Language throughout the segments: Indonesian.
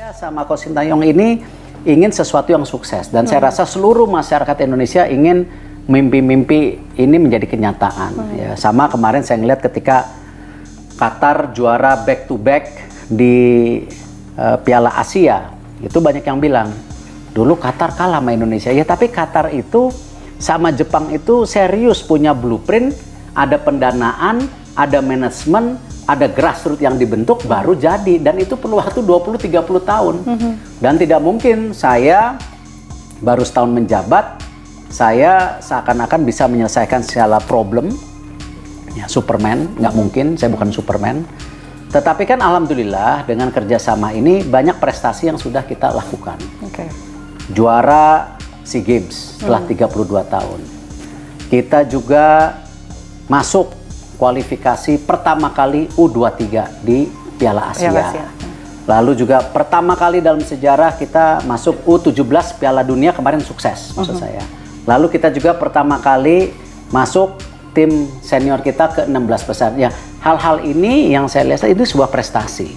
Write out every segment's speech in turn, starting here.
Saya sama Coach Sintayong ini ingin sesuatu yang sukses dan saya rasa seluruh masyarakat Indonesia ingin mimpi-mimpi ini menjadi kenyataan. Ya, sama kemarin saya ngeliat ketika Qatar juara back to back di Piala Asia, itu banyak yang bilang dulu Qatar kalah sama Indonesia. Ya tapi Qatar itu sama Jepang itu serius punya blueprint, ada pendanaan, ada manajemen, ada grassroots yang dibentuk baru jadi, dan itu perlu waktu 20-30 tahun. Dan tidak mungkin saya baru setahun menjabat saya seakan-akan bisa menyelesaikan segala problem ya, Superman, nggak mungkin, saya bukan Superman. Tetapi kan alhamdulillah dengan kerjasama ini banyak prestasi yang sudah kita lakukan. Juara SEA Games setelah 32 tahun. Kita juga masuk kualifikasi pertama kali U23 di Piala Asia. Lalu juga pertama kali dalam sejarah kita masuk U17 Piala Dunia, kemarin sukses maksud saya. Lalu kita juga pertama kali masuk tim senior kita ke 16 besar. Ya, hal-hal ini yang saya lihat itu sebuah prestasi.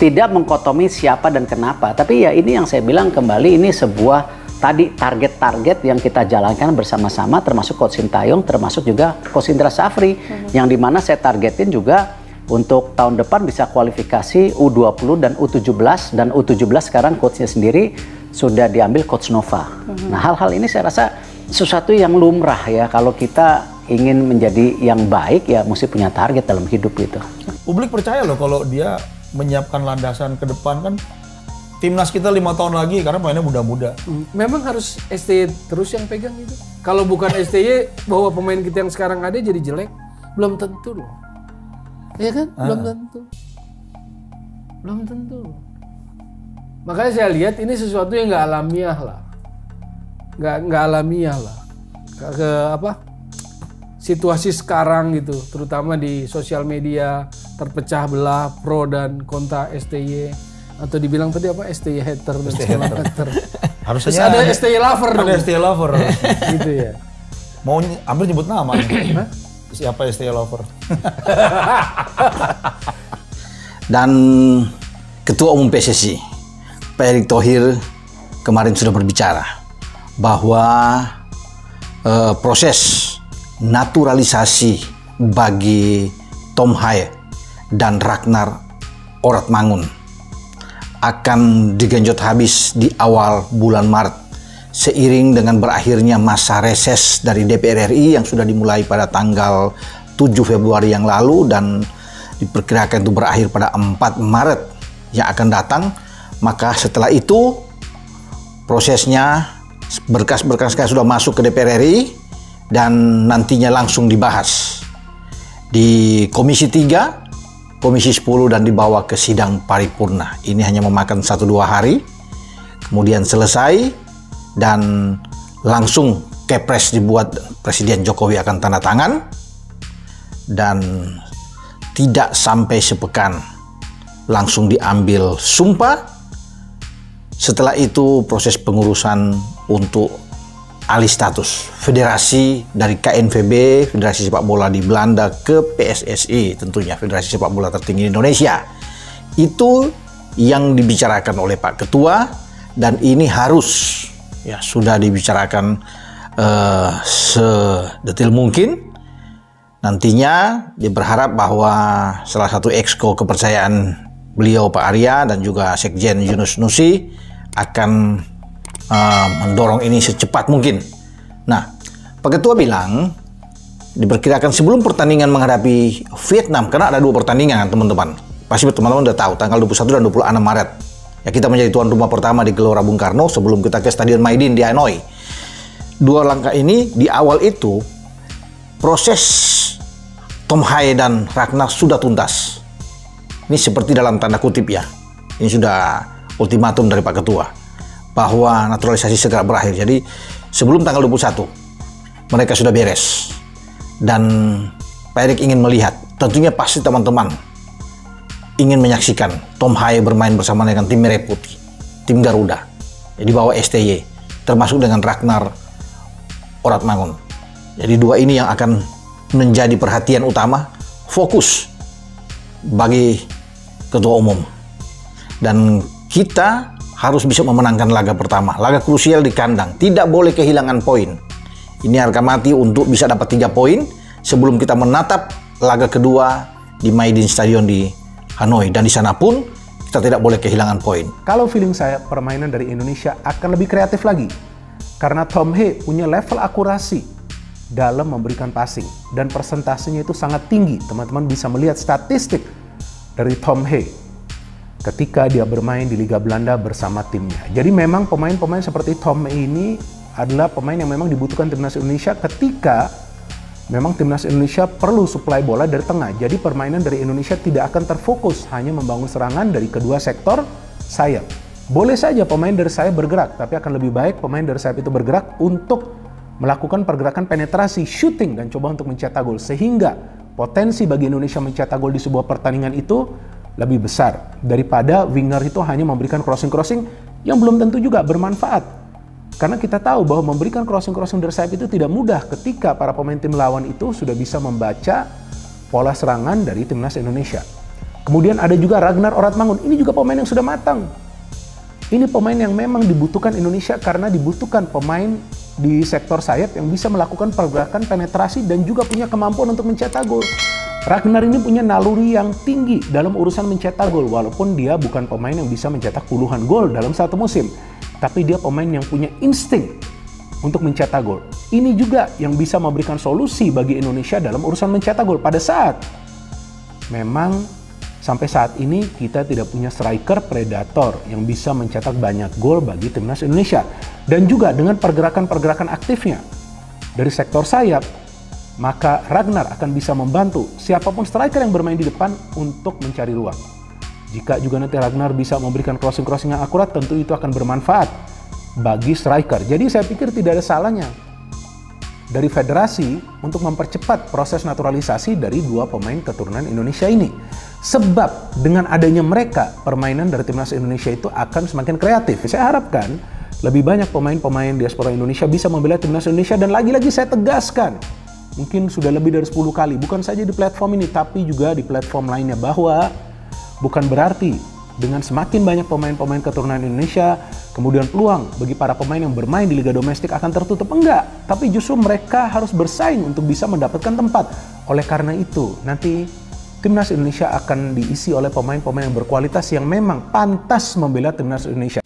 Tidak mengkotomi siapa dan kenapa, tapi ya ini yang saya bilang kembali, ini sebuah tadi target-target yang kita jalankan bersama-sama, termasuk Coach Sintayong, termasuk juga Coach Indra Safri, yang dimana saya targetin juga untuk tahun depan bisa kualifikasi U20 dan U17, dan U17 sekarang coachnya sendiri sudah diambil Coach Nova. Nah, hal-hal ini saya rasa sesuatu yang lumrah ya, kalau kita ingin menjadi yang baik ya mesti punya target dalam hidup gitu. Publik percaya loh kalau dia menyiapkan landasan ke depan kan. Timnas kita 5 tahun lagi karena mainnya muda-muda. Memang harus STY terus yang pegang itu. Kalau bukan STY, bahwa pemain kita yang sekarang ada jadi jelek, belum tentu loh. Iya kan? Belum tentu. Belum tentu. Makanya saya lihat ini sesuatu yang nggak alamiah lah. Nggak alamiah lah. Situasi sekarang gitu, terutama di sosial media, terpecah belah pro dan kontra STY. Atau dibilang tadi apa, STY hater dan segala hater. Harusnya ada STY lover dong. Ada STY lover. Gitu ya. Mau hampir nyebut nama. Siapa STY lover? Dan Ketua Umum PSSI, Pak Erick Thohir, kemarin sudah berbicara bahwa proses naturalisasi bagi Tom Haye dan Ragnar Oratmangun akan digenjot habis di awal bulan Maret seiring dengan berakhirnya masa reses dari DPR RI yang sudah dimulai pada tanggal 7 Februari yang lalu dan diperkirakan itu berakhir pada 4 Maret yang akan datang. Maka setelah itu prosesnya berkas-berkas sudah masuk ke DPR RI dan nantinya langsung dibahas di Komisi 3, Komisi 10 dan dibawa ke sidang paripurna. Ini hanya memakan 1-2 hari, kemudian selesai dan langsung kepres dibuat, Presiden Jokowi akan tanda tangan dan tidak sampai sepekan langsung diambil sumpah. Setelah itu proses pengurusan untuk alih status federasi dari KNVB, Federasi Sepak Bola di Belanda, ke PSSI, tentunya Federasi Sepak Bola tertinggi di Indonesia. Itu yang dibicarakan oleh Pak Ketua dan ini harus ya sudah dibicarakan sedetil mungkin. Nantinya dia berharap bahwa salah satu exco kepercayaan beliau Pak Arya dan juga Sekjen Yunus Nusi akan mendorong ini secepat mungkin. Nah, Pak Ketua bilang diperkirakan sebelum pertandingan menghadapi Vietnam, karena ada 2 pertandingan teman-teman. Pasti teman-teman udah tahu tanggal 21 dan 26 Maret. Ya, kita menjadi tuan rumah pertama di Gelora Bung Karno sebelum kita ke Stadion Maidin di Hanoi. 2 langkah ini di awal itu proses Tom Haye dan Ragnar sudah tuntas. Ini seperti dalam tanda kutip ya. Ini sudah ultimatum dari Pak Ketua bahwa naturalisasi segera berakhir. Jadi sebelum tanggal 21 mereka sudah beres. Dan Pak Erick ingin melihat, tentunya pasti teman-teman ingin menyaksikan Tom Haye bermain bersama dengan tim Merah Putih, tim Garuda, di bawah STY, termasuk dengan Ragnar Oratmangun. Jadi 2 ini yang akan menjadi perhatian utama, fokus bagi Ketua Umum. Dan kita harus bisa memenangkan laga pertama, laga krusial di kandang, tidak boleh kehilangan poin. Ini harga mati untuk bisa dapat 3 poin sebelum kita menatap laga kedua di Maidin Stadion di Hanoi, dan di sana pun kita tidak boleh kehilangan poin. Kalau feeling saya, permainan dari Indonesia akan lebih kreatif lagi karena Tom Hye punya level akurasi dalam memberikan passing dan persentasenya itu sangat tinggi. Teman-teman bisa melihat statistik dari Tom Hye ketika dia bermain di Liga Belanda bersama timnya. Jadi memang pemain-pemain seperti Tom Hye ini adalah pemain yang memang dibutuhkan timnas Indonesia ketika memang timnas Indonesia perlu suplai bola dari tengah. Jadi permainan dari Indonesia tidak akan terfokus hanya membangun serangan dari kedua sektor sayap. Boleh saja pemain dari sayap bergerak, tapi akan lebih baik pemain dari sayap itu bergerak untuk melakukan pergerakan penetrasi, shooting, dan coba untuk mencetak gol. Sehingga potensi bagi Indonesia mencetak gol di sebuah pertandingan itu lebih besar daripada winger itu hanya memberikan crossing-crossing yang belum tentu juga bermanfaat. Karena kita tahu bahwa memberikan crossing-crossing dari sayap itu tidak mudah ketika para pemain tim lawan itu sudah bisa membaca pola serangan dari timnas Indonesia. Kemudian ada juga Ragnar Oratmangun, ini juga pemain yang sudah matang. Ini pemain yang memang dibutuhkan Indonesia karena dibutuhkan pemain di sektor sayap yang bisa melakukan pergerakan penetrasi dan juga punya kemampuan untuk mencetak gol. Ragnar ini punya naluri yang tinggi dalam urusan mencetak gol, walaupun dia bukan pemain yang bisa mencetak puluhan gol dalam satu musim. Tapi dia pemain yang punya insting untuk mencetak gol. Ini juga yang bisa memberikan solusi bagi Indonesia dalam urusan mencetak gol. Pada saat memang sampai saat ini kita tidak punya striker predator yang bisa mencetak banyak gol bagi timnas Indonesia. Dan juga dengan pergerakan-pergerakan aktifnya dari sektor sayap, maka Ragnar akan bisa membantu siapapun striker yang bermain di depan untuk mencari ruang. Jika juga nanti Ragnar bisa memberikan crossing-crossing yang akurat, tentu itu akan bermanfaat bagi striker. Jadi saya pikir tidak ada salahnya dari federasi untuk mempercepat proses naturalisasi dari dua pemain keturunan Indonesia ini. Sebab dengan adanya mereka, permainan dari timnas Indonesia itu akan semakin kreatif. Saya harapkan lebih banyak pemain-pemain diaspora Indonesia bisa membela timnas Indonesia, dan lagi-lagi saya tegaskan, mungkin sudah lebih dari 10 kali, bukan saja di platform ini, tapi juga di platform lainnya, bahwa bukan berarti dengan semakin banyak pemain-pemain keturunan Indonesia, kemudian peluang bagi para pemain yang bermain di liga domestik akan tertutup. Enggak, tapi justru mereka harus bersaing untuk bisa mendapatkan tempat. Oleh karena itu, nanti timnas Indonesia akan diisi oleh pemain-pemain yang berkualitas yang memang pantas membela timnas Indonesia.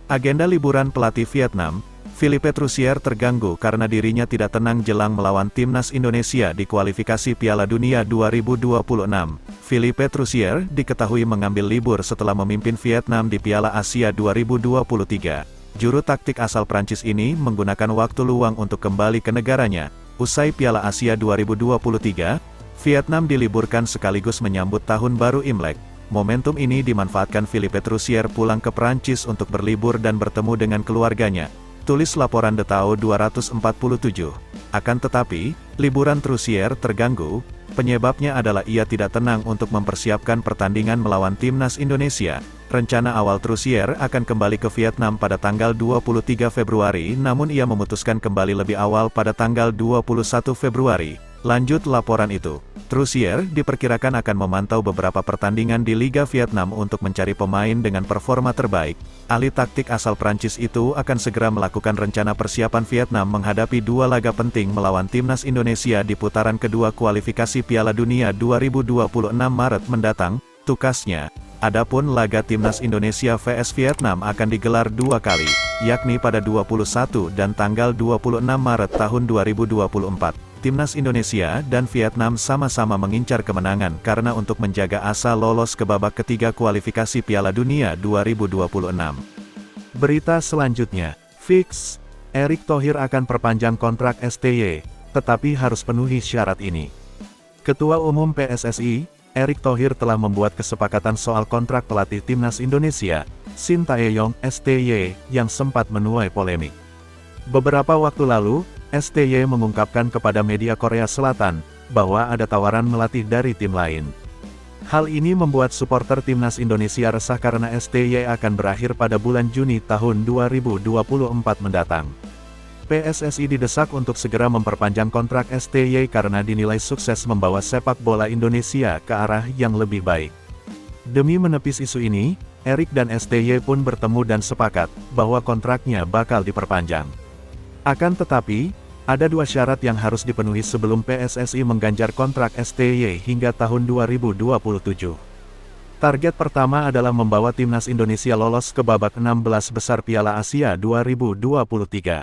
Agenda liburan pelatih Vietnam, Philippe Troussier terganggu karena dirinya tidak tenang jelang melawan timnas Indonesia di kualifikasi Piala Dunia 2026. Philippe Troussier diketahui mengambil libur setelah memimpin Vietnam di Piala Asia 2023. Juru taktik asal Prancis ini menggunakan waktu luang untuk kembali ke negaranya. Usai Piala Asia 2023, Vietnam diliburkan sekaligus menyambut Tahun Baru Imlek. Momentum ini dimanfaatkan Philippe Troussier pulang ke Prancis untuk berlibur dan bertemu dengan keluarganya. Tulis laporan The Tao 247. Akan tetapi, liburan Troussier terganggu, penyebabnya adalah ia tidak tenang untuk mempersiapkan pertandingan melawan timnas Indonesia. Rencana awal Troussier akan kembali ke Vietnam pada tanggal 23 Februari, namun ia memutuskan kembali lebih awal pada tanggal 21 Februari. Lanjut laporan itu, Troussier diperkirakan akan memantau beberapa pertandingan di Liga Vietnam untuk mencari pemain dengan performa terbaik. Ahli taktik asal Prancis itu akan segera melakukan rencana persiapan Vietnam menghadapi dua laga penting melawan timnas Indonesia di putaran kedua kualifikasi Piala Dunia 2026 Maret mendatang, tukasnya. Adapun laga timnas Indonesia vs Vietnam akan digelar dua kali, yakni pada 21 dan tanggal 26 Maret tahun 2024. Timnas Indonesia dan Vietnam sama-sama mengincar kemenangan karena untuk menjaga asa lolos ke babak ketiga kualifikasi Piala Dunia 2026. Berita selanjutnya, fix, Erick Thohir akan perpanjang kontrak STY, tetapi harus penuhi syarat ini. Ketua Umum PSSI, Erick Thohir telah membuat kesepakatan soal kontrak pelatih Timnas Indonesia, Shin Tae-yong STY, yang sempat menuai polemik. Beberapa waktu lalu, STY mengungkapkan kepada media Korea Selatan, bahwa ada tawaran melatih dari tim lain. Hal ini membuat supporter Timnas Indonesia resah karena STY akan berakhir pada bulan Juni tahun 2024 mendatang. PSSI didesak untuk segera memperpanjang kontrak STY karena dinilai sukses membawa sepak bola Indonesia ke arah yang lebih baik. Demi menepis isu ini, Erik dan STY pun bertemu dan sepakat bahwa kontraknya bakal diperpanjang. Akan tetapi, ada dua syarat yang harus dipenuhi sebelum PSSI mengganjar kontrak STY hingga tahun 2027. Target pertama adalah membawa timnas Indonesia lolos ke babak 16 besar Piala Asia 2023.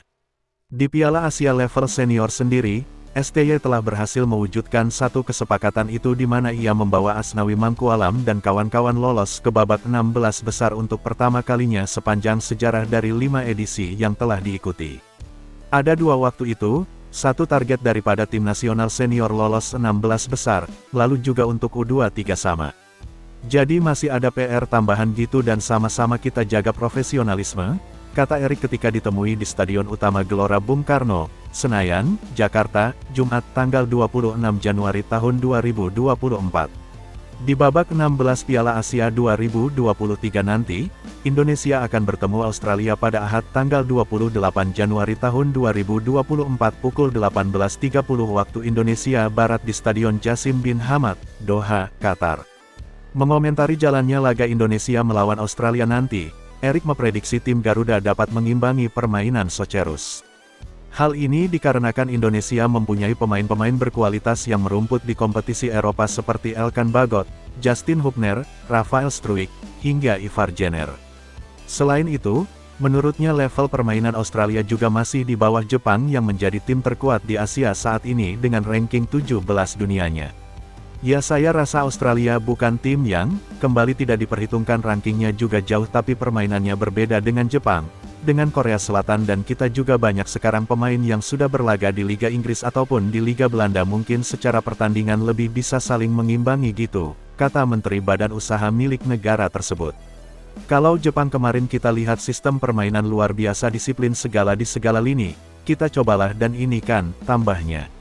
Di Piala Asia level senior sendiri, STY telah berhasil mewujudkan satu kesepakatan itu di mana ia membawa Asnawi Mangkualam dan kawan-kawan lolos ke babak 16 besar untuk pertama kalinya sepanjang sejarah dari 5 edisi yang telah diikuti. Ada dua waktu itu, satu target daripada tim nasional senior lolos 16 besar, lalu juga untuk U23 sama. Jadi masih ada PR tambahan gitu dan sama-sama kita jaga profesionalisme, kata Erik ketika ditemui di Stadion Utama Gelora Bung Karno, Senayan, Jakarta, Jumat tanggal 26 Januari tahun 2024. Di babak 16 Piala Asia 2023 nanti, Indonesia akan bertemu Australia pada Ahad tanggal 28 Januari tahun 2024 pukul 18.30 waktu Indonesia Barat di Stadion Jassim bin Hamad, Doha, Qatar. Mengomentari jalannya laga Indonesia melawan Australia nanti, Erik memprediksi tim Garuda dapat mengimbangi permainan Socherus. Hal ini dikarenakan Indonesia mempunyai pemain-pemain berkualitas yang merumput di kompetisi Eropa seperti Elkan Bagot, Justin Hubner, Rafael Struijk, hingga Ivar Jenner. Selain itu, menurutnya level permainan Australia juga masih di bawah Jepang yang menjadi tim terkuat di Asia saat ini dengan ranking 17 dunianya. Ya saya rasa Australia bukan tim yang, kembali tidak diperhitungkan rankingnya juga jauh tapi permainannya berbeda dengan Jepang, dengan Korea Selatan dan kita juga banyak sekarang pemain yang sudah berlaga di Liga Inggris ataupun di Liga Belanda mungkin secara pertandingan lebih bisa saling mengimbangi gitu, kata Menteri Badan Usaha milik negara tersebut. Kalau Jepang kemarin kita lihat sistem permainan luar biasa disiplin segala di segala lini, kita cobalah dan ini kan, tambahnya.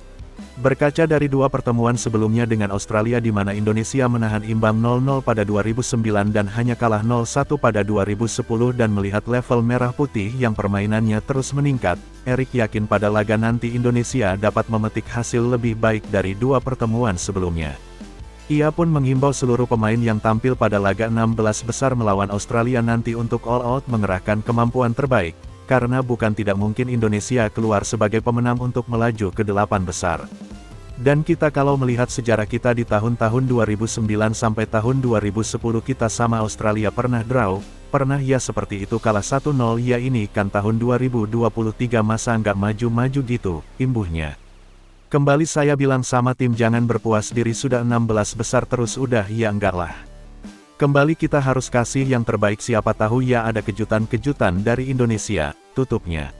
Berkaca dari dua pertemuan sebelumnya dengan Australia di mana Indonesia menahan imbang 0-0 pada 2009 dan hanya kalah 0-1 pada 2010 dan melihat level merah putih yang permainannya terus meningkat, Erik yakin pada laga nanti Indonesia dapat memetik hasil lebih baik dari dua pertemuan sebelumnya. Ia pun menghimbau seluruh pemain yang tampil pada laga 16 besar melawan Australia nanti untuk all out mengerahkan kemampuan terbaik, karena bukan tidak mungkin Indonesia keluar sebagai pemenang untuk melaju ke 8 besar. Dan kita kalau melihat sejarah kita di tahun-tahun 2009 sampai tahun 2010 kita sama Australia pernah draw, pernah ya seperti itu kalah 1-0 ya ini kan tahun 2023 masa nggak maju-maju gitu, imbuhnya. Kembali saya bilang sama tim jangan berpuas diri sudah 16 besar terus udah ya enggak lah. Kembali kita harus kasih yang terbaik siapa tahu ya ada kejutan-kejutan dari Indonesia, tutupnya.